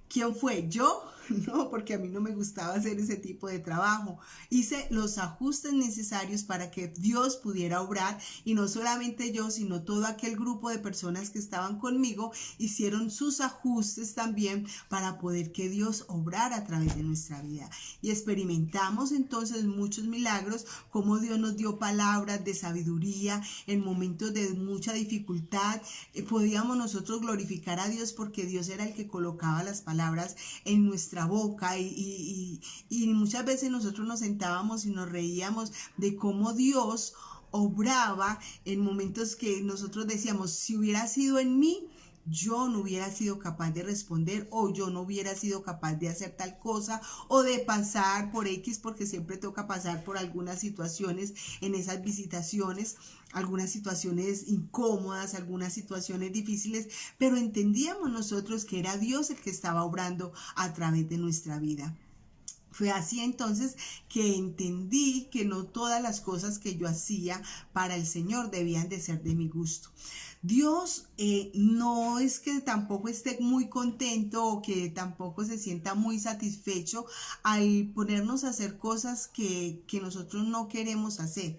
¿Quién fue? ¿Yo? No, porque a mí no me gustaba hacer ese tipo de trabajo. Hice los ajustes necesarios para que Dios pudiera obrar, y no solamente yo, sino todo aquel grupo de personas que estaban conmigo hicieron sus ajustes también para poder que Dios obrara a través de nuestra vida. Y experimentamos entonces muchos milagros, como Dios nos dio palabras de sabiduría en momentos de mucha dificultad. Podíamos nosotros glorificar a Dios porque Dios era el que colocaba las palabras en nuestra boca, y muchas veces nosotros nos sentábamos y nos reíamos de cómo Dios obraba en momentos que nosotros decíamos, si hubiera sido en mí, yo no hubiera sido capaz de responder, o yo no hubiera sido capaz de hacer tal cosa, o de pasar por X, porque siempre toca pasar por algunas situaciones en esas visitaciones, algunas situaciones incómodas, algunas situaciones difíciles, pero entendíamos nosotros que era Dios el que estaba obrando a través de nuestra vida. Fue así entonces que entendí que no todas las cosas que yo hacía para el Señor debían de ser de mi gusto. Dios no es que tampoco esté muy contento o que tampoco se sienta muy satisfecho al ponernos a hacer cosas que nosotros no queremos hacer.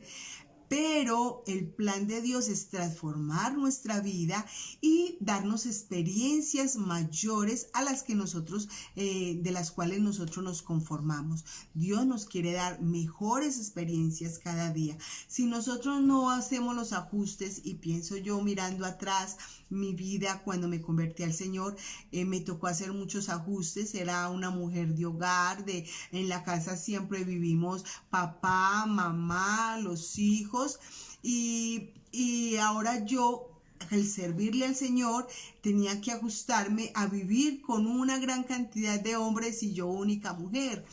Pero el plan de Dios es transformar nuestra vida y darnos experiencias mayores a las que nosotros, de las cuales nosotros nos conformamos. Dios nos quiere dar mejores experiencias cada día. Si nosotros no hacemos los ajustes, y pienso yo mirando atrás, mi vida cuando me convertí al Señor, me tocó hacer muchos ajustes. Era una mujer de hogar, en la casa siempre vivimos papá, mamá, los hijos, y ahora yo, al servirle al Señor, tenía que ajustarme a vivir con una gran cantidad de hombres y yo única mujer.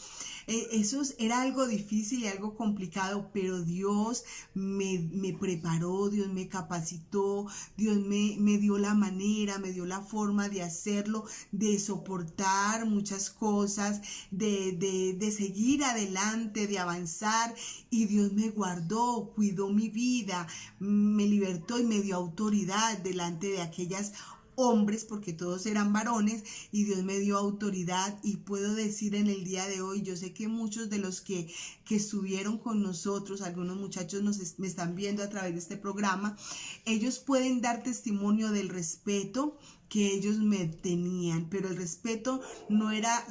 Eso era algo difícil y algo complicado, pero Dios me preparó, Dios me capacitó, Dios me dio la manera, me dio la forma de hacerlo, de soportar muchas cosas, de seguir adelante, de avanzar, y Dios me guardó, cuidó mi vida, me libertó y me dio autoridad delante de aquellas hombres, porque todos eran varones, y Dios me dio autoridad. Y puedo decir en el día de hoy, yo sé que muchos de los que estuvieron con nosotros, algunos muchachos me están viendo a través de este programa, ellos pueden dar testimonio del respeto que ellos me tenían, pero el respeto no era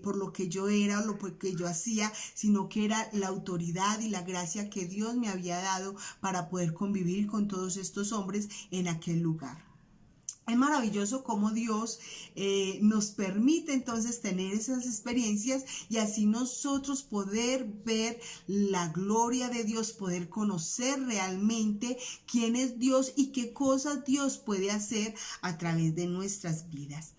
por lo que yo era o lo que yo hacía, sino que era la autoridad y la gracia que Dios me había dado para poder convivir con todos estos hombres en aquel lugar. Es maravilloso cómo Dios nos permite entonces tener esas experiencias y así nosotros poder ver la gloria de Dios, poder conocer realmente quién es Dios y qué cosas Dios puede hacer a través de nuestras vidas.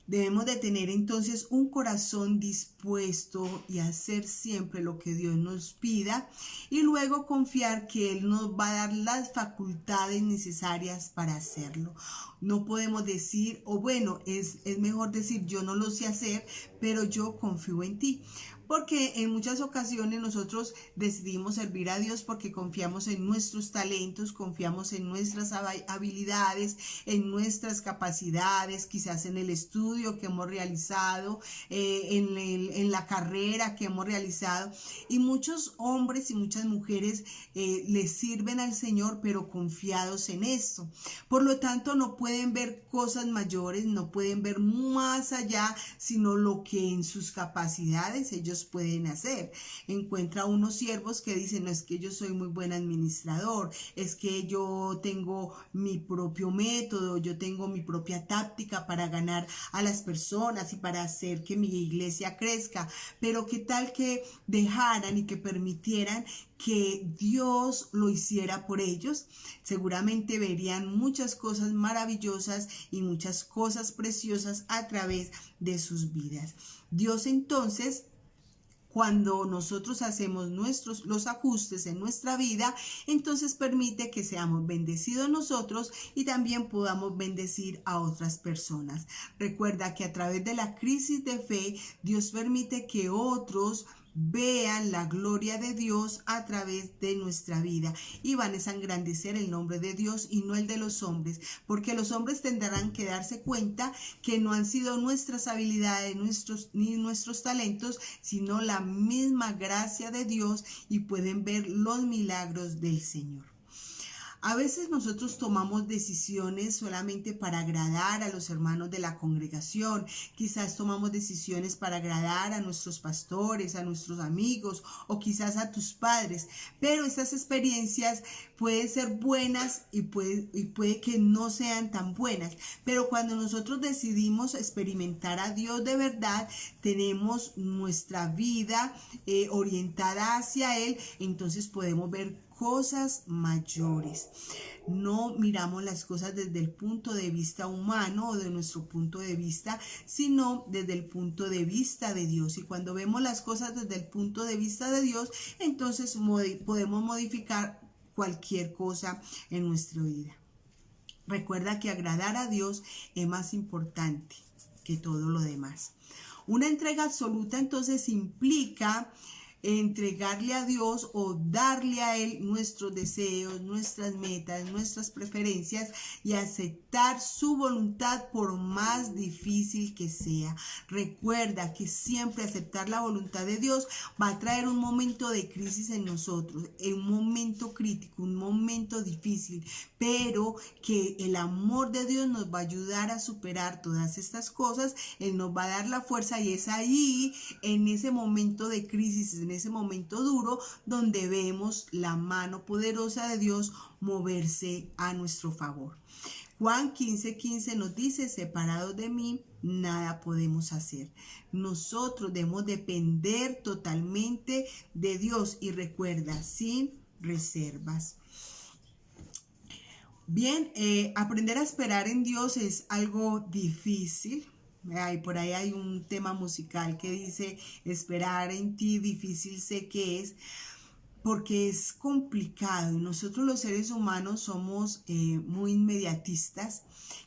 Debemos de tener entonces un corazón dispuesto y hacer siempre lo que Dios nos pida, y luego confiar que Él nos va a dar las facultades necesarias para hacerlo. No podemos decir, o bueno, es mejor decir, yo no lo sé hacer, pero yo confío en ti. Porque en muchas ocasiones nosotros decidimos servir a Dios porque confiamos en nuestros talentos, confiamos en nuestras habilidades, en nuestras capacidades, quizás en el estudio que hemos realizado, en la carrera que hemos realizado. Y muchos hombres y muchas mujeres le sirven al Señor, pero confiados en esto. Por lo tanto, no pueden ver cosas mayores, no pueden ver más allá, sino lo que en sus capacidades ellos pueden hacer. Encuentra unos siervos que dicen, no, es que yo soy muy buen administrador, es que yo tengo mi propio método, yo tengo mi propia táctica para ganar a las personas y para hacer que mi iglesia crezca. Pero qué tal que dejaran y que permitieran que Dios lo hiciera por ellos. Seguramente verían muchas cosas maravillosas y muchas cosas preciosas a través de sus vidas. Dios entonces, cuando nosotros hacemos los ajustes en nuestra vida, entonces permite que seamos bendecidos nosotros y también podamos bendecir a otras personas. Recuerda que a través de la crisis de fe, Dios permite que otros vean la gloria de Dios a través de nuestra vida y van a engrandecer el nombre de Dios y no el de los hombres, porque los hombres tendrán que darse cuenta que no han sido nuestras habilidades ni nuestros talentos, sino la misma gracia de Dios, y pueden ver los milagros del Señor. A veces nosotros tomamos decisiones solamente para agradar a los hermanos de la congregación. Quizás tomamos decisiones para agradar a nuestros pastores, a nuestros amigos o quizás a tus padres. Pero estas experiencias pueden ser buenas y puede que no sean tan buenas. Pero cuando nosotros decidimos experimentar a Dios de verdad, tenemos nuestra vida orientada hacia Él, entonces podemos ver cosas mayores. No miramos las cosas desde el punto de vista humano o de nuestro punto de vista, sino desde el punto de vista de Dios. Y cuando vemos las cosas desde el punto de vista de Dios, entonces podemos modificar cualquier cosa en nuestra vida. Recuerda que agradar a Dios es más importante que todo lo demás. Una entrega absoluta entonces implica entregarle a Dios o darle a Él nuestros deseos, nuestras metas, nuestras preferencias y aceptar su voluntad por más difícil que sea. Recuerda que siempre aceptar la voluntad de Dios va a traer un momento de crisis en nosotros, un momento crítico, un momento difícil, pero que el amor de Dios nos va a ayudar a superar todas estas cosas. Él nos va a dar la fuerza y es ahí, en ese momento de crisis, en ese momento duro, donde vemos la mano poderosa de Dios moverse a nuestro favor. Juan 15:15 nos dice: separados de mí, nada podemos hacer. Nosotros debemos depender totalmente de Dios y recuerda, sin reservas. Bien, aprender a esperar en Dios es algo difícil. Por ahí hay un tema musical que dice: esperar en ti difícil sé que es, porque es complicado y nosotros los seres humanos somos muy inmediatistas.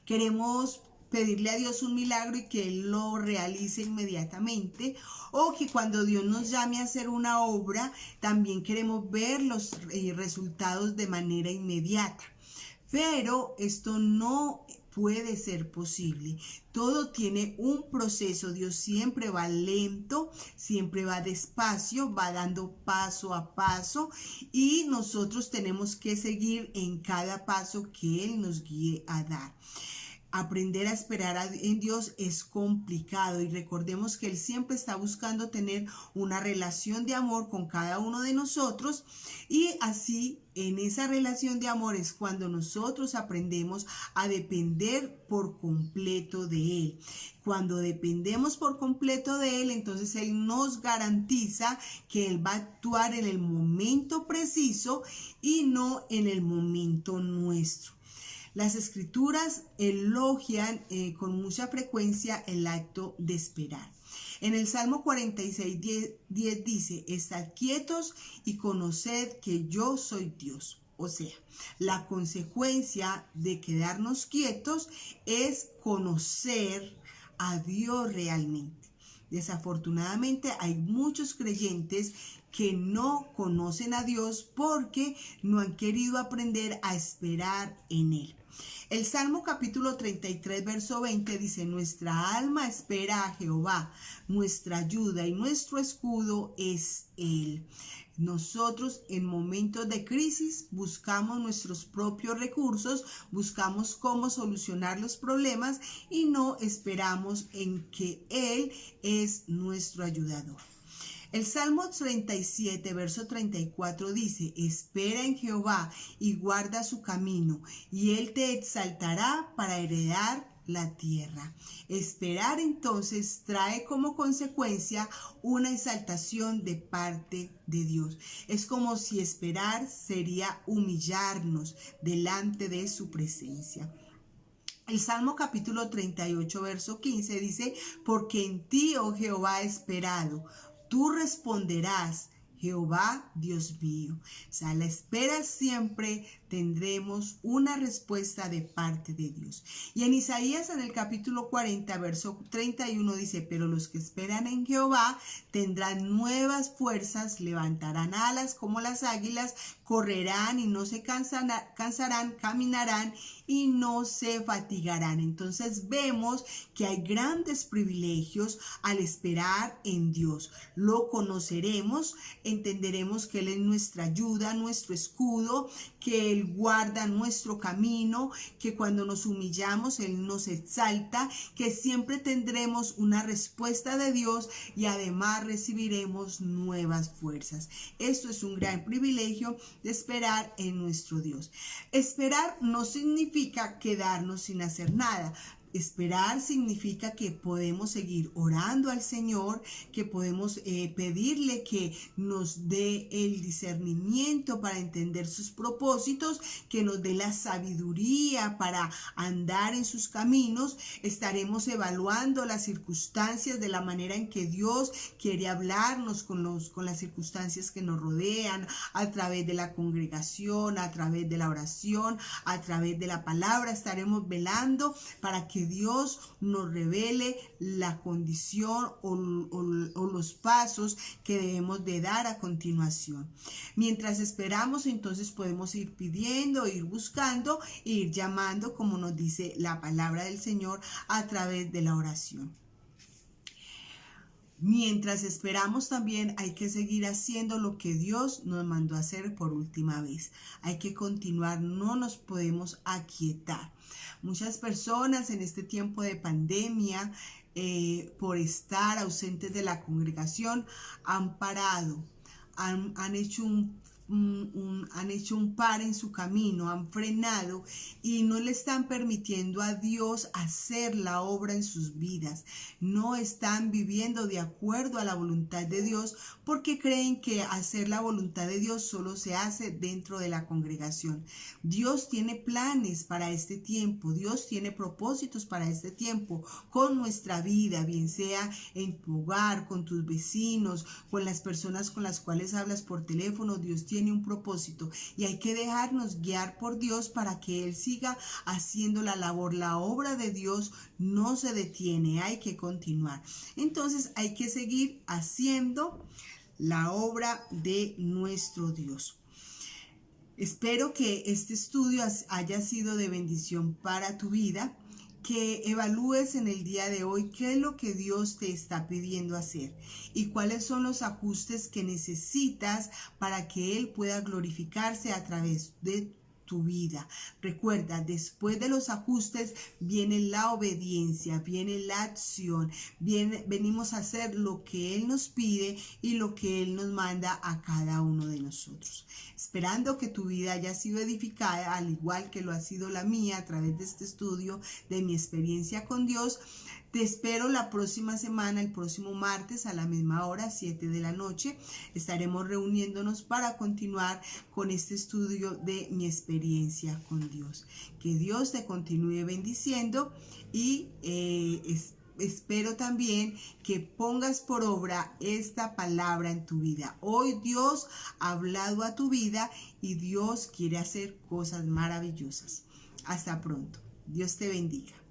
Queremos pedirle a Dios un milagro y que Él lo realice inmediatamente, o que cuando Dios nos llame a hacer una obra también queremos ver los resultados de manera inmediata. Pero esto no puede ser posible. Todo tiene un proceso. Dios siempre va lento, siempre va despacio, va dando paso a paso y nosotros tenemos que seguir en cada paso que Él nos guíe a dar. Aprender a esperar en Dios es complicado y recordemos que Él siempre está buscando tener una relación de amor con cada uno de nosotros, y así en esa relación de amor es cuando nosotros aprendemos a depender por completo de Él. Cuando dependemos por completo de Él, entonces Él nos garantiza que Él va a actuar en el momento preciso y no en el momento nuestro. Las escrituras elogian con mucha frecuencia el acto de esperar. En el Salmo 46:10 dice: estad quietos y conoced que yo soy Dios. O sea, la consecuencia de quedarnos quietos es conocer a Dios realmente. Desafortunadamente hay muchos creyentes que no conocen a Dios porque no han querido aprender a esperar en Él. El Salmo capítulo 33, verso 20 dice: nuestra alma espera a Jehová, nuestra ayuda y nuestro escudo es Él. Nosotros en momentos de crisis buscamos nuestros propios recursos, buscamos cómo solucionar los problemas y no esperamos en que Él es nuestro ayudador. El Salmo 37, verso 34 dice: espera en Jehová y guarda su camino, y Él te exaltará para heredar la tierra. Esperar entonces trae como consecuencia una exaltación de parte de Dios. Es como si esperar sería humillarnos delante de su presencia. El Salmo capítulo 38, verso 15 dice: porque en ti, oh Jehová, he esperado. Tú responderás, Jehová, Dios mío. O sea, a la espera siempre tendremos una respuesta de parte de Dios. Y en Isaías, en el capítulo 40, verso 31 dice: pero los que esperan en Jehová tendrán nuevas fuerzas, levantarán alas como las águilas, correrán y no se cansarán, caminarán y no se fatigarán. Entonces vemos que hay grandes privilegios al esperar en Dios. Lo conoceremos, entenderemos que Él es nuestra ayuda, nuestro escudo, que Él guarda nuestro camino, que cuando nos humillamos Él nos exalta, que siempre tendremos una respuesta de Dios y además recibiremos nuevas fuerzas. Esto es un gran privilegio de esperar en nuestro Dios. Esperar no significa quedarnos sin hacer nada. Esperar significa que podemos seguir orando al Señor, que podemos pedirle que nos dé el discernimiento para entender sus propósitos, que nos dé la sabiduría para andar en sus caminos. Estaremos evaluando las circunstancias de la manera en que Dios quiere hablarnos con las circunstancias que nos rodean, a través de la congregación, a través de la oración, a través de la palabra. Estaremos velando para que que Dios nos revele la condición o los pasos que debemos de dar a continuación. Mientras esperamos, entonces podemos ir pidiendo, ir buscando, ir llamando, como nos dice la palabra del Señor, a través de la oración. Mientras esperamos también hay que seguir haciendo lo que Dios nos mandó a hacer por última vez. Hay que continuar, no nos podemos aquietar. Muchas personas en este tiempo de pandemia, por estar ausentes de la congregación, han parado, han hecho han hecho un par en su camino, han frenado y no le están permitiendo a Dios hacer la obra en sus vidas. No están viviendo de acuerdo a la voluntad de Dios porque creen que hacer la voluntad de Dios solo se hace dentro de la congregación. Dios tiene planes para este tiempo, Dios tiene propósitos para este tiempo con nuestra vida, bien sea en tu hogar, con tus vecinos, con las personas con las cuales hablas por teléfono. Dios tiene un propósito y hay que dejarnos guiar por Dios para que Él siga haciendo la labor. La obra de Dios no se detiene, hay que continuar. Entonces hay que seguir haciendo la obra de nuestro Dios. Espero que este estudio haya sido de bendición para tu vida, que evalúes en el día de hoy qué es lo que Dios te está pidiendo hacer y cuáles son los ajustes que necesitas para que Él pueda glorificarse a través de tu vida. Recuerda, después de los ajustes viene la obediencia, viene la acción, venimos a hacer lo que Él nos pide y lo que Él nos manda a cada uno de nosotros. Esperando que tu vida haya sido edificada, al igual que lo ha sido la mía a través de este estudio de mi experiencia con Dios. Te espero la próxima semana, el próximo martes a la misma hora, 7 de la noche. Estaremos reuniéndonos para continuar con este estudio de mi experiencia con Dios. Que Dios te continúe bendiciendo y espero también que pongas por obra esta palabra en tu vida. Hoy Dios ha hablado a tu vida y Dios quiere hacer cosas maravillosas. Hasta pronto. Dios te bendiga.